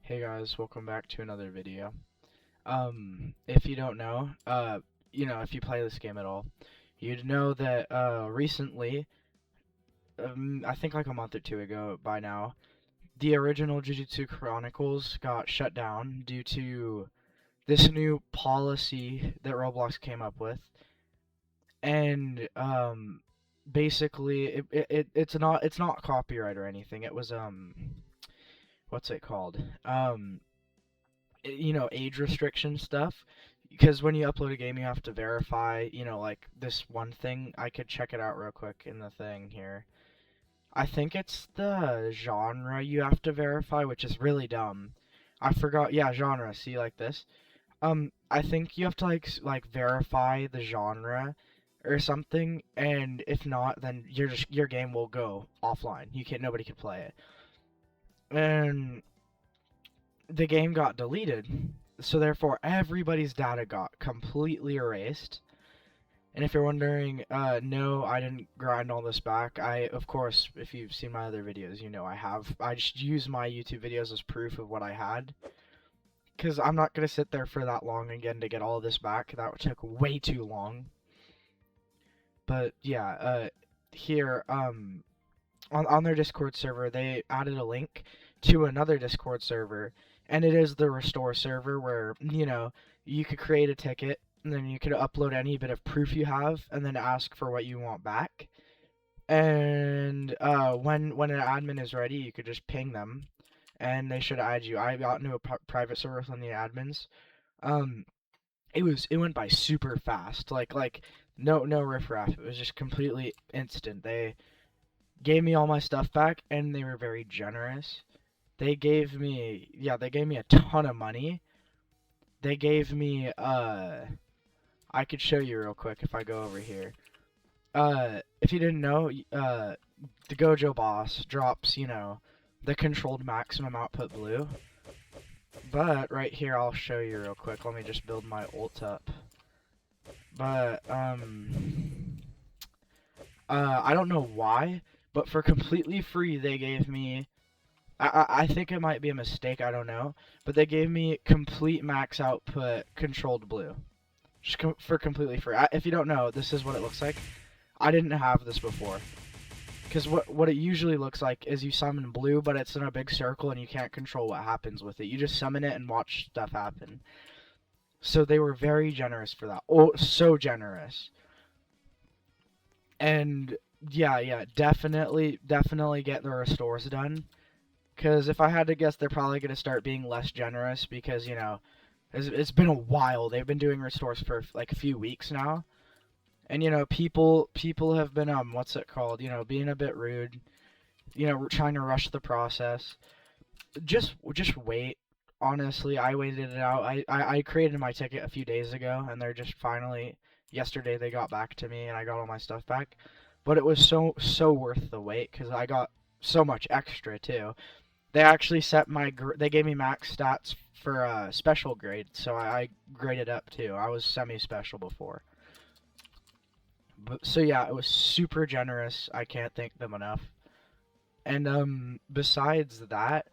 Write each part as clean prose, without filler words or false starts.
Hey guys, welcome back to another video. If you don't know, if you play this game at all, you'd know that, recently, I think like a month or two ago by now, the original Jujutsu Chronicles got shut down due to this new policy that Roblox came up with. And, basically, it's not copyright or anything. It was, what's it called? Age restriction stuff. Because when you upload a game, you have to verify, like this one thing. I could check it out real quick in the thing here. I think it's the genre you have to verify, which is really dumb. I forgot. Yeah, genre. See, like this. I think you have to like verify the genre or something, and if not, then your game will go offline. Nobody can play it. And the game got deleted, so therefore everybody's data got completely erased. And if you're wondering, no, I didn't grind all this back. Of course, if you've seen my other videos, you know I have. I just use my YouTube videos as proof of what I had. Because I'm not going to sit there for that long again to get all of this back. That took way too long. But, yeah, here, on their Discord server, they added a link to another Discord server, and it is the restore server where, you could create a ticket, and then you could upload any bit of proof you have, and then ask for what you want back. And when an admin is ready, you could just ping them, and they should add you. I got into a private server with one of the admins. It went by super fast, like no riffraff. It was just completely instant. They gave me all my stuff back, and they were very generous. They gave me a ton of money. They gave me, I could show you real quick if I go over here. If you didn't know, the Gojo boss drops, the controlled maximum output blue. But, right here, I'll show you real quick. Let me just build my ult up. But, I don't know why, but for completely free, they gave me, I think it might be a mistake, I don't know, but they gave me complete max output controlled blue. Just for completely free. If you don't know, this is what it looks like. I didn't have this before. Because what it usually looks like is you summon blue, but it's in a big circle and you can't control what happens with it. You just summon it and watch stuff happen. So they were very generous for that. Oh, so generous. And yeah, definitely get the restores done. Because if I had to guess, they're probably going to start being less generous because, it's been a while. They've been doing restores for like a few weeks now. And, people have been, what's it called? Being a bit rude. Trying to rush the process. Just wait. Honestly, I waited it out. I created my ticket a few days ago, and they're just finally, yesterday they got back to me, and I got all my stuff back. But it was so worth the wait, because I got so much extra, too. They actually set they gave me max stats for special grade, so I graded up, too. I was semi-special before. So yeah, it was super generous. I can't thank them enough. And besides that,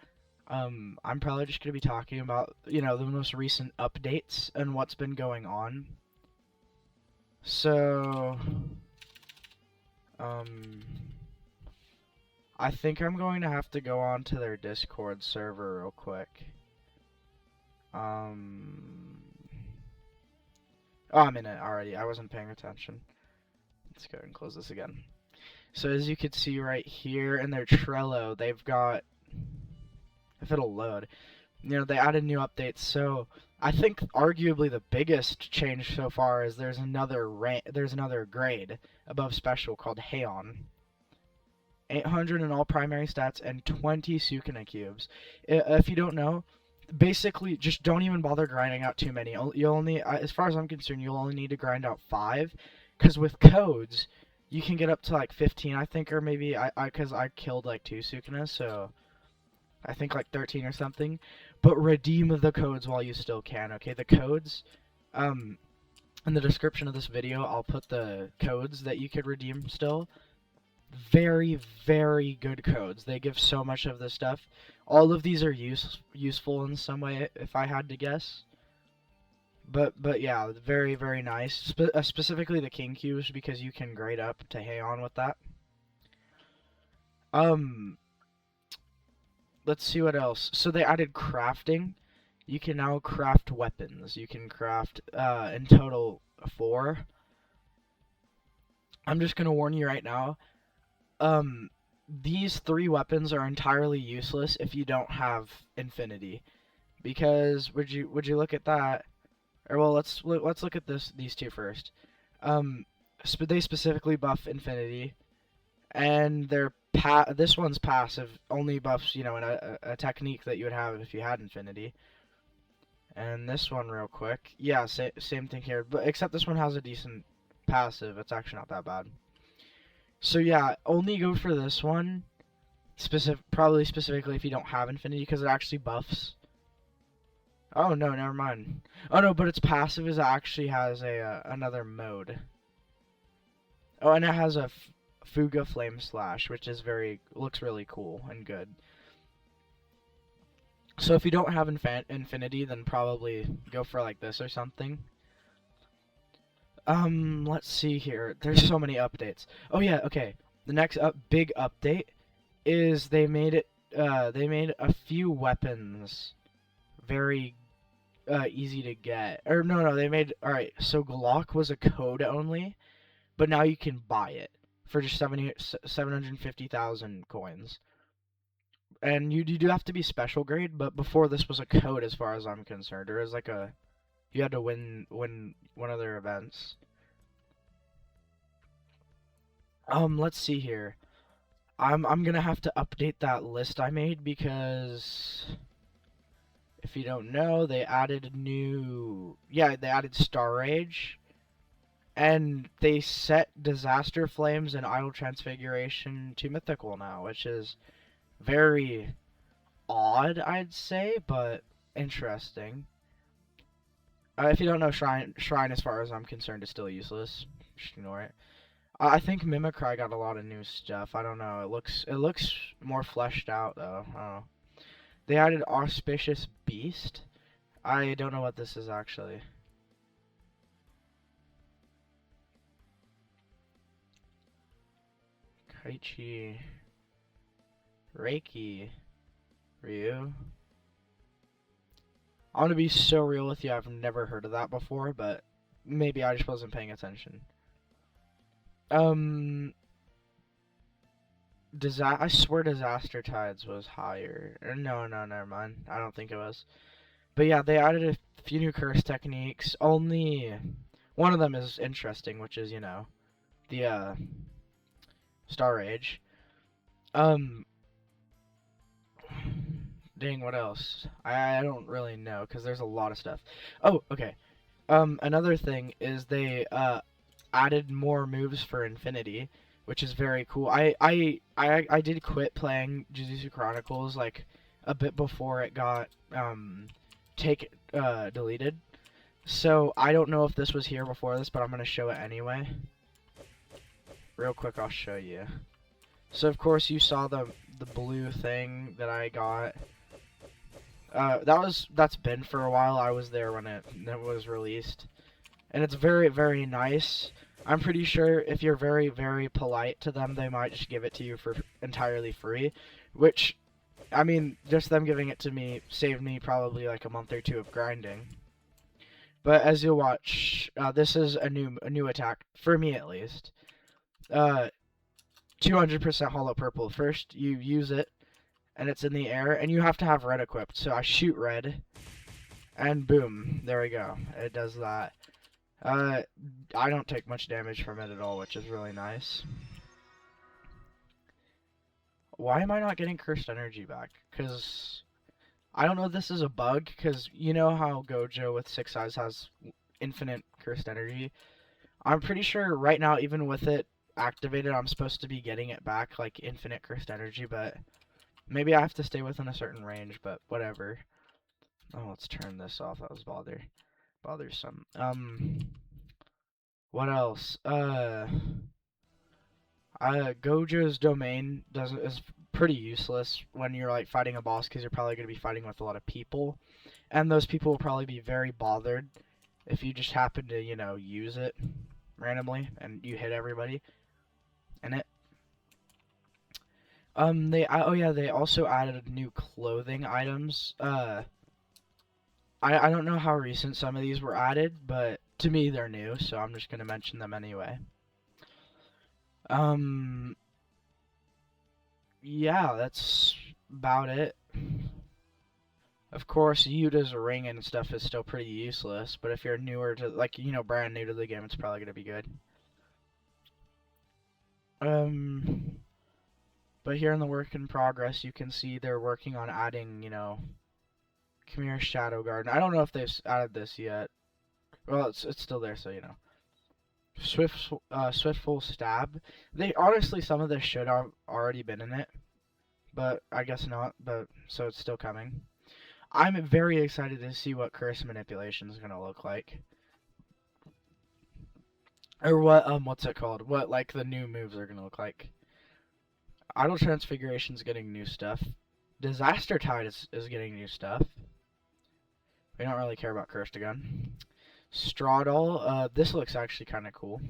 I'm probably just gonna be talking about, the most recent updates and what's been going on. So, I think I'm going to have to go on to their Discord server real quick. Oh, I'm in it already. I wasn't paying attention. Let's go and close this again. So as you can see right here in their Trello, they've got, if it'll load, they added new updates. So I think arguably the biggest change so far is there's another grade above special called Heian. 800 in all primary stats and 20 Sukuna cubes. If you don't know, basically just don't even bother grinding out too many. You'll only, as far as I'm concerned, you'll only need to grind out 5. Because with codes, you can get up to like 15, I think, or maybe because I killed like 2 Sukunas, so I think like 13 or something. But redeem the codes while you still can. Okay, the codes, in the description of this video, I'll put the codes that you could redeem still. Very, very good codes. They give so much of this stuff. All of these are useful in some way, if I had to guess. But yeah, very, very nice. Specifically the king cubes, because you can grade up to Heian with that. Let's see what else. So they added crafting. You can now craft weapons. You can craft in total 4. I'm just gonna warn you right now. These 3 weapons are entirely useless if you don't have infinity. Because would you look at that? Or well, let's look at these 2 first. They specifically buff infinity, and this one's passive, only buffs, you know, in a technique that you would have if you had infinity. And this one, real quick, yeah, same thing here, but except this one has a decent passive. It's actually not that bad. So yeah, only go for this one, probably specifically if you don't have infinity, because it actually buffs. Oh no, never mind. Oh no, but its passive actually has another mode. Oh, and it has a Fuga Flame Slash, which is looks really cool and good. So if you don't have infinity, then probably go for like this or something. Let's see here. There's so many updates. Oh yeah, okay. The next big update is they made a few weapons very easy to get. Or no, they made, alright, so Glock was a code only, but now you can buy it for just 750,000 coins. And you do have to be special grade, but before this was a code as far as I'm concerned. Or it was like you had to win one of their events. Let's see here. I'm gonna have to update that list I made, because if you don't know, they added they added Star Rage, and they set Disaster Flames and Idle Transfiguration to mythical now, which is very odd, I'd say, but interesting. If you don't know, Shrine, as far as I'm concerned, is still useless. Just ignore it. I think Mimicry got a lot of new stuff. I don't know. It looks more fleshed out though. I don't know. They added Auspicious Beast. I don't know what this is actually. Kaichi. Reiki. Ryu. I'm gonna be so real with you, I've never heard of that before, but maybe I just wasn't paying attention. I swear Disaster Tides was higher. No, never mind. I don't think it was. But yeah, they added a few new curse techniques. Only one of them is interesting, which is, you know, the Star Rage. Dang, what else? I don't really know, because there's a lot of stuff. Oh, okay. Another thing is they added more moves for Infinity, which is very cool. I did quit playing Jujutsu Chronicles like a bit before it got deleted. So I don't know if this was here before this, but I'm gonna show it anyway. Real quick, I'll show you. So of course you saw the blue thing that I got. That's been for a while. I was there when it was released, and it's very, very nice. I'm pretty sure if you're very, very polite to them, they might just give it to you for entirely free, which, I mean, just them giving it to me saved me probably like a month or 2 of grinding. But as you'll watch, this is a new attack for me at least. 200% hollow purple. First, you use it, and it's in the air, and you have to have red equipped. So I shoot red, and boom, there we go. It does that. I don't take much damage from it at all, which is really nice. Why am I not getting cursed energy back? Because I don't know if this is a bug, because you know how Gojo with 6 eyes has infinite cursed energy? I'm pretty sure right now, even with it activated, I'm supposed to be getting it back, like infinite cursed energy, but maybe I have to stay within a certain range, but whatever. Oh, let's turn this off. That was bothersome. What else? Gojo's domain is pretty useless when you're like fighting a boss because you're probably going to be fighting with a lot of people, and those people will probably be very bothered if you just happen to, you know, use it randomly and you hit everybody in it. Oh yeah, they also added new clothing items. I don't know how recent some of these were added, but to me they're new, so I'm just gonna mention them anyway. Yeah, that's about it. Of course, Yuta's ring and stuff is still pretty useless, but if you're newer to, like, you know, brand new to the game, it's probably gonna be good. But here in the work in progress, you can see they're working on adding, you know, come here, Shadow Garden. I don't know if they've added this yet. Well, it's still there, so you know. Swiftful Stab. They honestly, some of this should have already been in it, but I guess not. But so it's still coming. I'm very excited to see what curse manipulation is gonna look like, or what's it called? What like the new moves are gonna look like. Idle Transfiguration's getting new stuff. Disaster Tide is getting new stuff. We don't really care about Cursed again. Straddle, this looks actually kind of cool.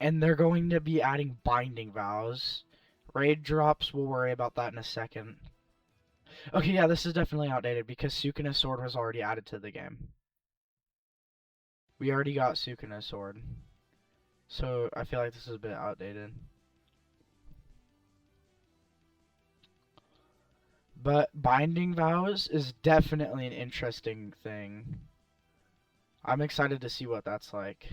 And they're going to be adding Binding Vows. Raid drops, we'll worry about that in a second. Okay, yeah, this is definitely outdated because Sukuna's sword was already added to the game. We already got Sukuna's sword. So I feel like this is a bit outdated. But Binding Vows is definitely an interesting thing. I'm excited to see what that's like.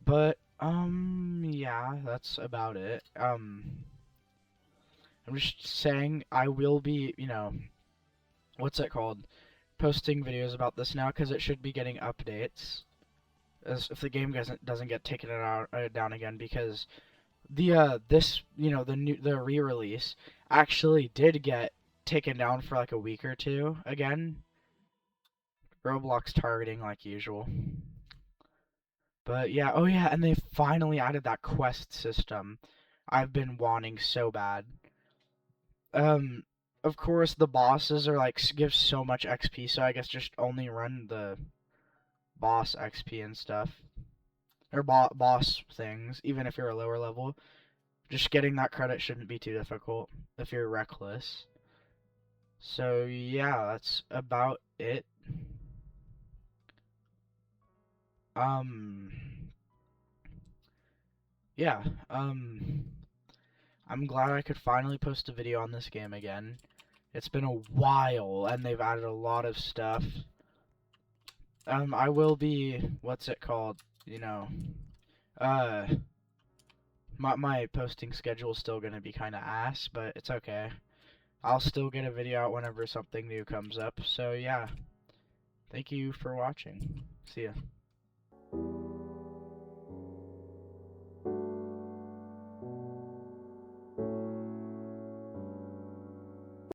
But, yeah, that's about it. I'm just saying I will be, you know, what's it called? Posting videos about this now because it should be getting updates. As if the game doesn't get taken down again, because the the re-release actually did get taken down for like a week or two again. Roblox targeting like usual. But yeah, oh yeah, and they finally added that quest system I've been wanting so bad. Of course the bosses are like give so much XP, so I guess just only run the boss XP and stuff. Or boss things, even if you're a lower level. Just getting that credit shouldn't be too difficult if you're reckless. So yeah, that's about it. Yeah, I'm glad I could finally post a video on this game again. It's been a while, and they've added a lot of stuff. I will be, what's it called, you know, my posting schedule is still gonna be kind of ass, but it's okay. I'll still get a video out whenever something new comes up, so yeah. Thank you for watching. See ya.